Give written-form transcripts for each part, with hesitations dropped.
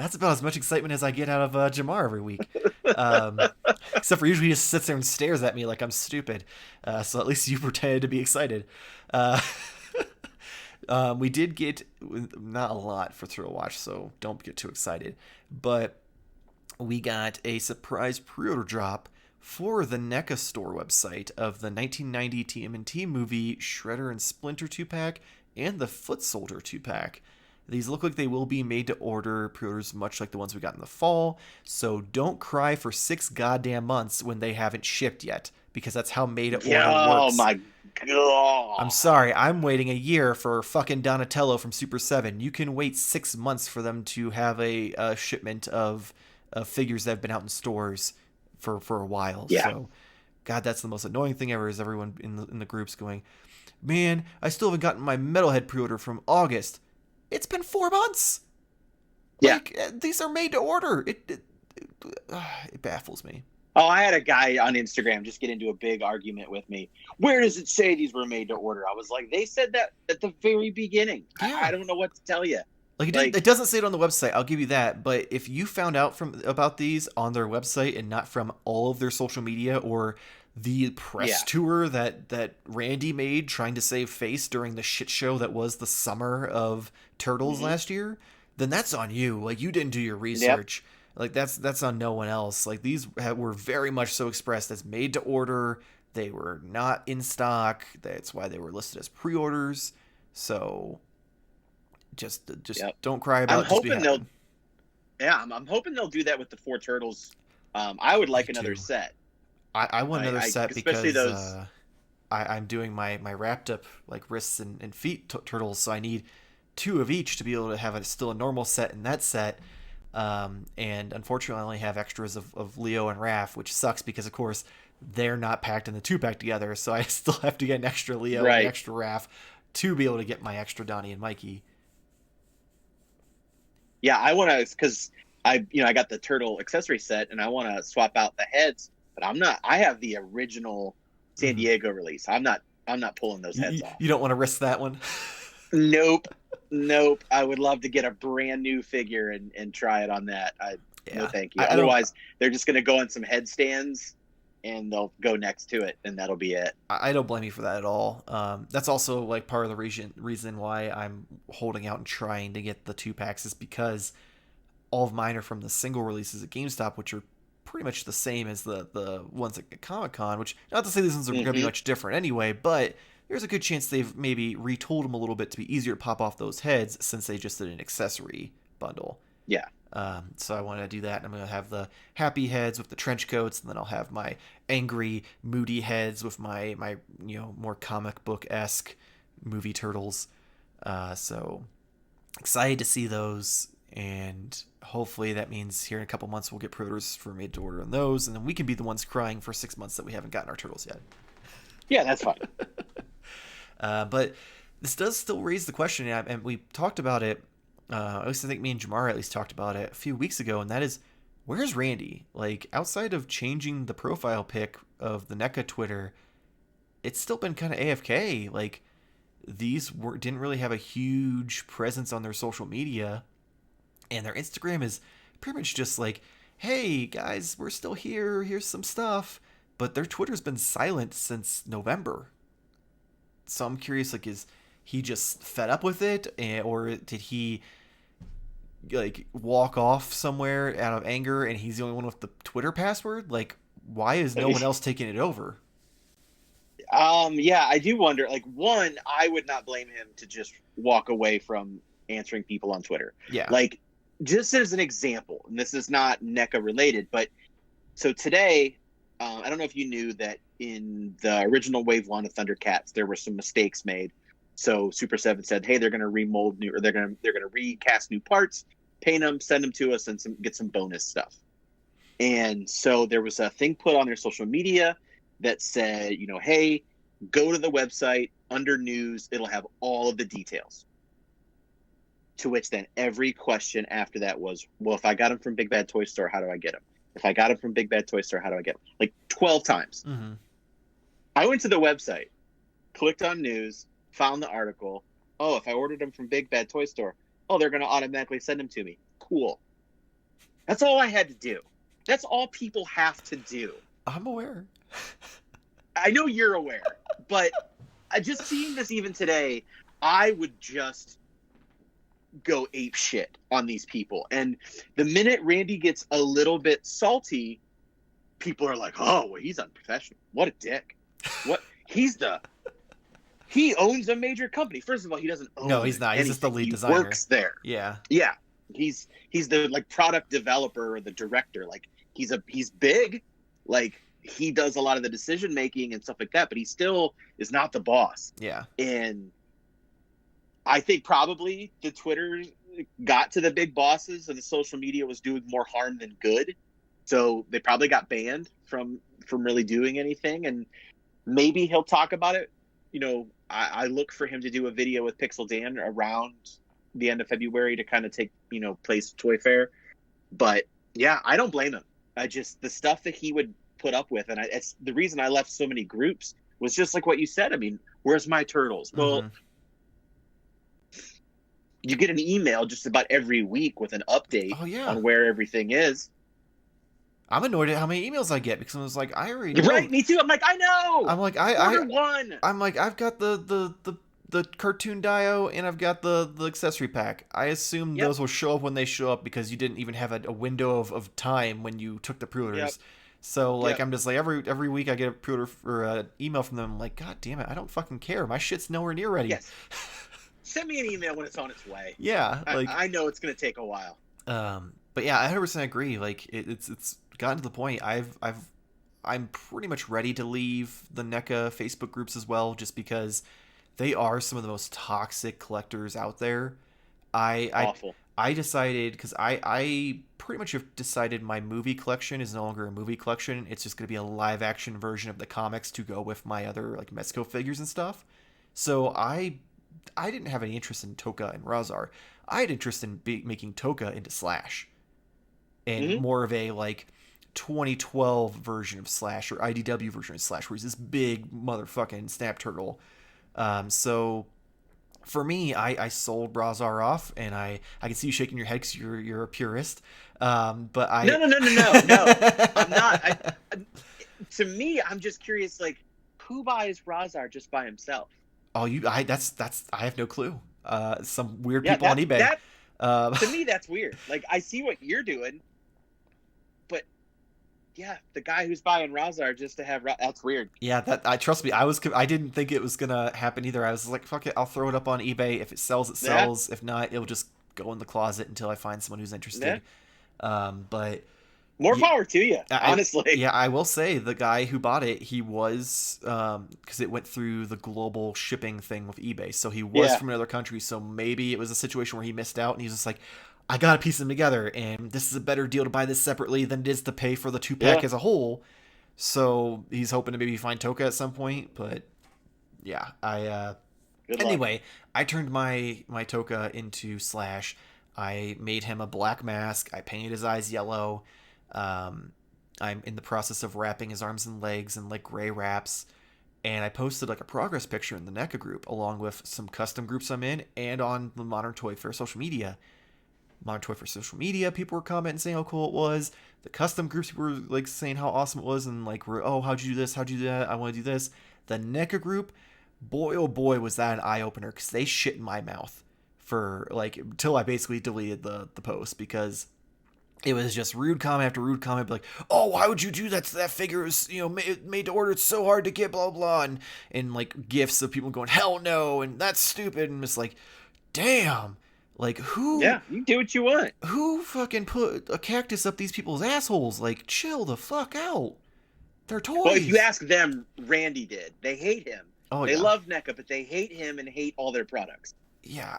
That's about as much excitement as I get out of Jamar every week. Um, except for usually he just sits there and stares at me like I'm stupid. So at least you pretended to be excited. Uh, we did get not a lot for TurtleWatch, so don't get too excited. But we got a surprise pre-order drop for the NECA store website of the 1990 TMNT movie Shredder and Splinter 2-pack and the Foot Soldier 2-pack. These look like they will be made to order pre-orders much like the ones we got in the fall, so don't cry for 6 goddamn months when they haven't shipped yet, because that's how made to Yeah, order oh works. my I'm god. sorry, I'm waiting a year for fucking Donatello from Super 7. You can wait 6 months for them to have a shipment of figures that have been out in stores for a while. Yeah. So, God, that's the most annoying thing ever. Is everyone in the groups going, man, I still haven't gotten my Metalhead pre-order from August. It's been 4 months. Yeah. Like these are made to order. It baffles me. Oh, I had a guy on Instagram just get into a big argument with me. Where does it say these were made to order? I was like, they said that at the very beginning. I Yeah. don't know what to tell you. Like it Like, doesn't say it on the website. I'll give you that. But if you found out from about these on their website and not from all of their social media or the press yeah. tour that Randy made trying to save face during the shit show that was the summer of Turtles Hmm. last year, then that's on you. Like you didn't do your Yep. research. Like that's on no one else. Like were very much so expressed as made to order. They were not in stock. That's why they were listed as pre-orders. So just Yep. don't cry I'm about it, just be hoping happy. they'll, yeah, I'm hoping they'll do that with the four turtles. I would Me like another too. set. I want another set Especially because those. I'm doing my wrapped up like wrists and feet turtles, so I need two of each to be able to have still a normal set in that set. And unfortunately, I only have extras of Leo and Raph, which sucks because, of course, they're not packed in the 2-pack together, so I still have to get an extra Leo and an Right. extra Raph to be able to get my extra Donnie and Mikey. Yeah, I want to, because I got the turtle accessory set and I want to swap out the heads, but I'm not. I have the original San Mm-hmm. Diego release. I'm not pulling those heads off. You don't want to risk that one. Nope. Nope. I would love to get a brand new figure and try it on that. No, Yeah, thank you. I don't. Otherwise, they're just going to go on some headstands and they'll go next to it, and that'll be it. I don't blame you for that at all. That's also like part of the reason why I'm holding out and trying to get the 2-packs is because all of mine are from the single releases at GameStop, which are pretty much the same as the ones at Comic Con. Which not to say these ones are going to be Hmm. much different anyway, but there's a good chance they've maybe retooled them a little bit to be easier to pop off those heads since they just did an accessory bundle. Yeah. So I want to do that. And I'm going to have the happy heads with the trench coats, and then I'll have my angry, moody heads with my more comic book esque movie turtles. So excited to see those, and hopefully that means here in a couple months we'll get pre-orders for made to order on those, and then we can be the ones crying for 6 months that we haven't gotten our turtles yet. Yeah, that's fine. But this does still raise the question, and we talked about it. At least I think me and Jamar at least talked about it a few weeks ago, and that is, where's Randy? Like, outside of changing the profile pic of the NECA Twitter, it's still been kind of AFK. Like, didn't really have a huge presence on their social media, and their Instagram is pretty much just like, hey guys, we're still here. Here's some stuff. But their Twitter's been silent since November. So I'm curious, like, is he just fed up with it, or did he like walk off somewhere out of anger and he's the only one with the Twitter password? Like, why is no one else taking it over? Yeah, I do wonder. Like, one, I would not blame him to just walk away from answering people on Twitter. Yeah. Like, just as an example, and this is not NECA related, but so today, I don't know if you knew that in the original Wave One of Thundercats, there were some mistakes made. So Super Seven said, "Hey, they're going to remold new, or they're going to recast new parts, paint them, send them to us, and get some bonus stuff." And so there was a thing put on their social media that said, "Hey, go to the website under news; it'll have all of the details." To which then every question after that was, "Well, if I got them from Big Bad Toy Store, how do I get them? If I got them from Big Bad Toy Store, how do I get them?" Like 12 times. Mm-hmm. I went to the website, clicked on news, found the article. Oh, if I ordered them from Big Bad Toy Store, oh, they're going to automatically send them to me. Cool. That's all I had to do. That's all people have to do. I'm aware. I know you're aware, but just seeing this even today, I would just go ape shit on these people. And the minute Randy gets a little bit salty, people are like, "Oh, well, he's unprofessional. What a dick. What he owns a major company. First of all, he doesn't own No, he's not. He's just the anything. lead He designer. works there. Yeah. Yeah. He's the like product developer or the director. Like he's big. Like he does a lot of the decision making and stuff like that, but he still is not the boss. Yeah. And I think probably the Twitter got to the big bosses and the social media was doing more harm than good. So they probably got banned from really doing anything. And maybe he'll talk about it. You know, I look for him to do a video with Pixel Dan around the end of February to kind of take, place Toy Fair. But yeah, I don't blame him. I just, the stuff that he would put up with, and it's the reason I left so many groups was just like what you said. I mean, where's my turtles? Well, you get an email just about every week with an update on where everything is. I'm annoyed at how many emails I get because I was like, I already know. Right, me too. I'm like, I know. I'm like, Order one. I'm like, I've got the cartoon dio and I've got the accessory pack. I assume those will show up when they show up because you didn't even have a window of time when you took the pre-orders. Yep. So like, I'm just like every week I get a pre-order or an email from them. I'm like, God damn it, I don't fucking care. My shit's nowhere near ready. Yes. Send me an email when it's on its way. Yeah, like I know it's gonna take a while. But yeah, I 100% agree. Like it's gotten to the point I'm pretty much ready to leave the NECA Facebook groups as well, just because they are some of the most toxic collectors out there. Awful. I decided, because I pretty much have decided my movie collection is no longer a movie collection. It's just going to be a live action version of the comics to go with my other like Mezco figures and stuff. So I didn't have any interest in Toka and Razar. I had interest in making Toka into Slash. And more of a like 2012 version of Slash or IDW version of Slash, where he's this big motherfucking snap turtle. So for me, I sold Razar off, and I can see you shaking your head because you're a purist. But I no, I'm not. To me, I'm just curious, like, who buys Razar just by himself? Oh, I have no clue. Some weird people on eBay. To me, that's weird. Like, I see what you're doing, but yeah, the guy who's buying Razar just to have that's weird. Yeah, trust me, I didn't think it was gonna happen either. I was like, fuck it, I'll throw it up on eBay. If it sells, it sells. Yeah. If not, it'll just go in the closet until I find someone who's interested. Yeah. But more power to you, honestly. I will say the guy who bought it, he was because it went through the global shipping thing with eBay, so he was from another country. So maybe it was a situation where he missed out, and he's just like, I gotta piece them together, and this is a better deal to buy this separately than it is to pay for the 2-pack as a whole. So he's hoping to maybe find Toka at some point, but yeah, anyway, I turned my Toka into Slash. I made him a black mask. I painted his eyes yellow. I'm in the process of wrapping his arms and legs in like gray wraps, and I posted like a progress picture in the NECA group along with some custom groups I'm in and on the Modern Toyfare social media. Modern Toyfare social media, people were commenting saying how cool it was. The custom groups were like saying how awesome it was and like, how'd you do this? How'd you do that? I want to do this. The NECA group, boy oh boy, was that an eye opener, because they shit in my mouth for like until I basically deleted the post, because it was just rude comment after rude comment, like, oh, why would you do that to that figure? It was, made to order. It's so hard to get, blah, blah, and like gifs of people going, hell no, and that's stupid, and it's like, damn, like who? Yeah, you do what you want. Who fucking put a cactus up these people's assholes? Like, chill the fuck out. They're toys. Well, if you ask them, Randy did. They hate him. Oh, they love NECA, but they hate him and hate all their products. Yeah,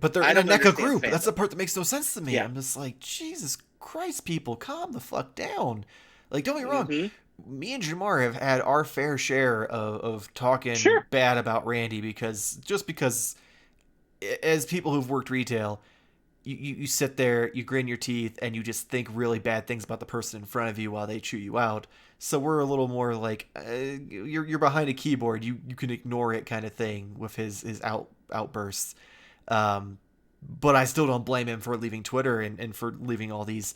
but they're in a NECA group. That's the part that makes no sense to me. Yeah. I'm just like, Jesus Christ, people, calm the fuck down. Like, don't get me wrong. Me and Jamar have had our fair share of talking bad about Randy, because as people who've worked retail, you sit there, you grin your teeth, and you just think really bad things about the person in front of you while they chew you out. So we're a little more like, you're behind a keyboard, you can ignore it kind of thing with his outbursts. but I still don't blame him for leaving Twitter and for leaving all these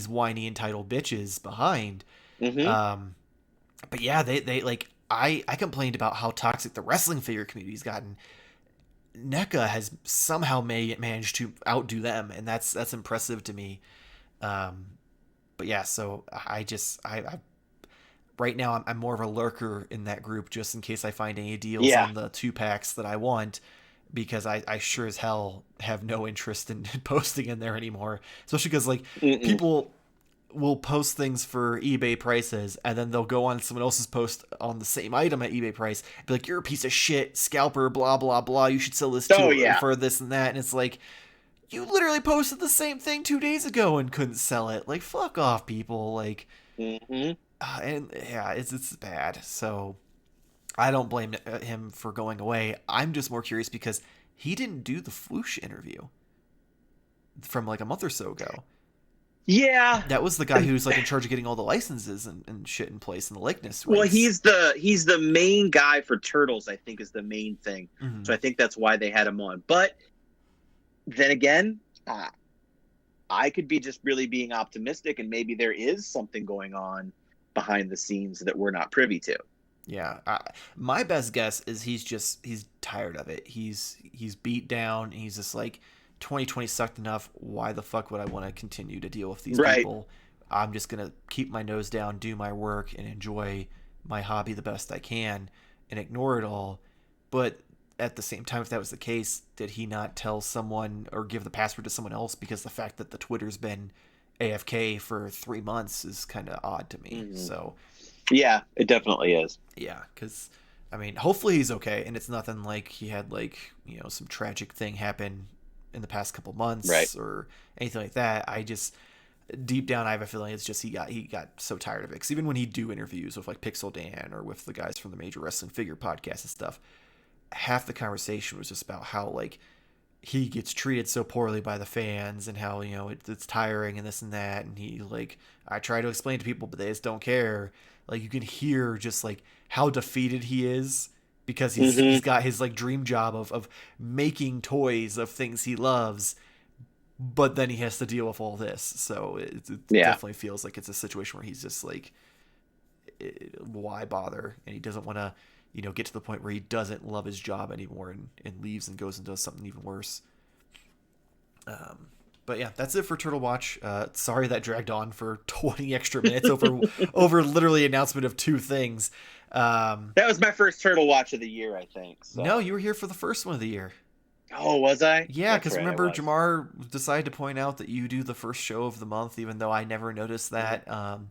whiny entitled bitches behind. Mm-hmm. Um, but yeah, they like I complained about how toxic the wrestling figure community's gotten. NECA has somehow managed to outdo them, and that's impressive to me. Um, but yeah, so I right now I'm more of a lurker in that group just in case I find any deals Yeah. on the 2 packs that I want, because I sure as hell have no interest in posting in there anymore. Especially because like Mm-mm. people will post things for eBay prices and then they'll go on someone else's post on the same item at eBay price, be like, "You're a piece of shit, scalper, blah blah blah. You should sell this Oh to yeah. for this and that." And it's like, you literally posted the same thing 2 days ago and couldn't sell it. Like, fuck off, people. Like, Mm-hmm. and yeah, it's bad. So I don't blame him for going away. I'm just more curious because he didn't do the Floosh interview from like a month or so ago. Yeah. That was the guy who's like in charge of getting all the licenses and shit in place and the likeness Well, rights. he's the main guy for Turtles, I think, is the main thing. Mm-hmm. So I think that's why they had him on. But then again, I could be just really being optimistic, and maybe there is something going on behind the scenes that we're not privy to. Yeah, my best guess is he's tired of it. He's beat down. He's just like, 2020 sucked enough. Why the fuck would I want to continue to deal with these Right. people? I'm just gonna keep my nose down, do my work, and enjoy my hobby the best I can, and ignore it all. But at the same time, if that was the case, did he not tell someone or give the password to someone else? Because the fact that the Twitter's been AFK for 3 months is kind of odd to me. Mm-hmm. So Yeah, it definitely is. yeah, because I mean, hopefully he's okay, and it's nothing like he had like some tragic thing happen in the past couple Right. months or anything like that. I just deep down I have a feeling it's just he got so tired of it. Because even when he do interviews with like Pixel Dan or with the guys from the Major Wrestling Figure podcast and stuff, half the conversation was just about how like he gets treated so poorly by the fans and how it's tiring and this and that, and he like, I try to explain to people but they just don't care. Like, you can hear just like how defeated he is because he's Mm-hmm. got his like dream job of making toys of things he loves, but then he has to deal with all this. So it Yeah. definitely feels like it's a situation where he's just like, why bother, and he doesn't want to get to the point where he doesn't love his job anymore and leaves and goes and does something even worse. um, but yeah, that's it for TurtleWatch. Sorry that dragged on for 20 extra minutes over literally announcement of 2 things. That was my first Turtle Watch of the year, I think. No, So. you were here for the first one of the year. Oh, was I? Yeah, That's because right, I remember, was. Jamar decided to point out that you do the first show of the month, even though I never noticed Mm-hmm. that.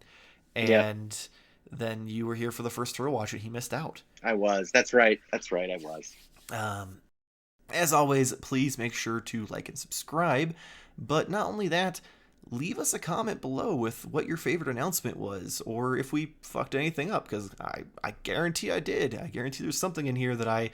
Yep, And then you were here for the first TurtleWatch, and he missed out. I was. That's right. That's right, I was. Um, As always, please make sure to like and subscribe. But not only that, leave us a comment below with what your favorite announcement was, or if we fucked anything up, because I guarantee I did. I guarantee there's something in here that I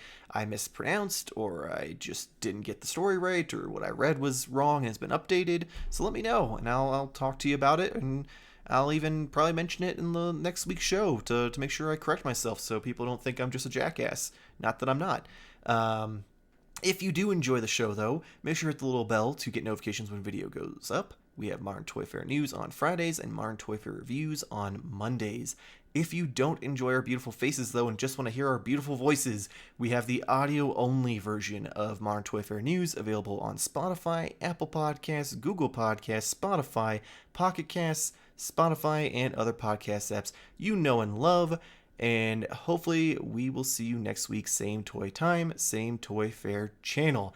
mispronounced, or I just didn't get the story right, or what I read was wrong and has been updated. So let me know, and I'll talk to you about it, and I'll even probably mention it in the next week's show to make sure I correct myself so people don't think I'm just a jackass. Not that I'm not. If you do enjoy the show, though, make sure to hit the little bell to get notifications when video goes up. We have Modern Toyfare news on Fridays and Modern Toyfare reviews on Mondays. If you don't enjoy our beautiful faces, though, and just want to hear our beautiful voices, we have the audio-only version of Modern Toyfare news available on Spotify, Apple Podcasts, Google Podcasts, Spotify, Pocket Casts, Spotify, and other podcast apps you know and love. And hopefully we will see you next week. Same toy time, same Toy Fair channel.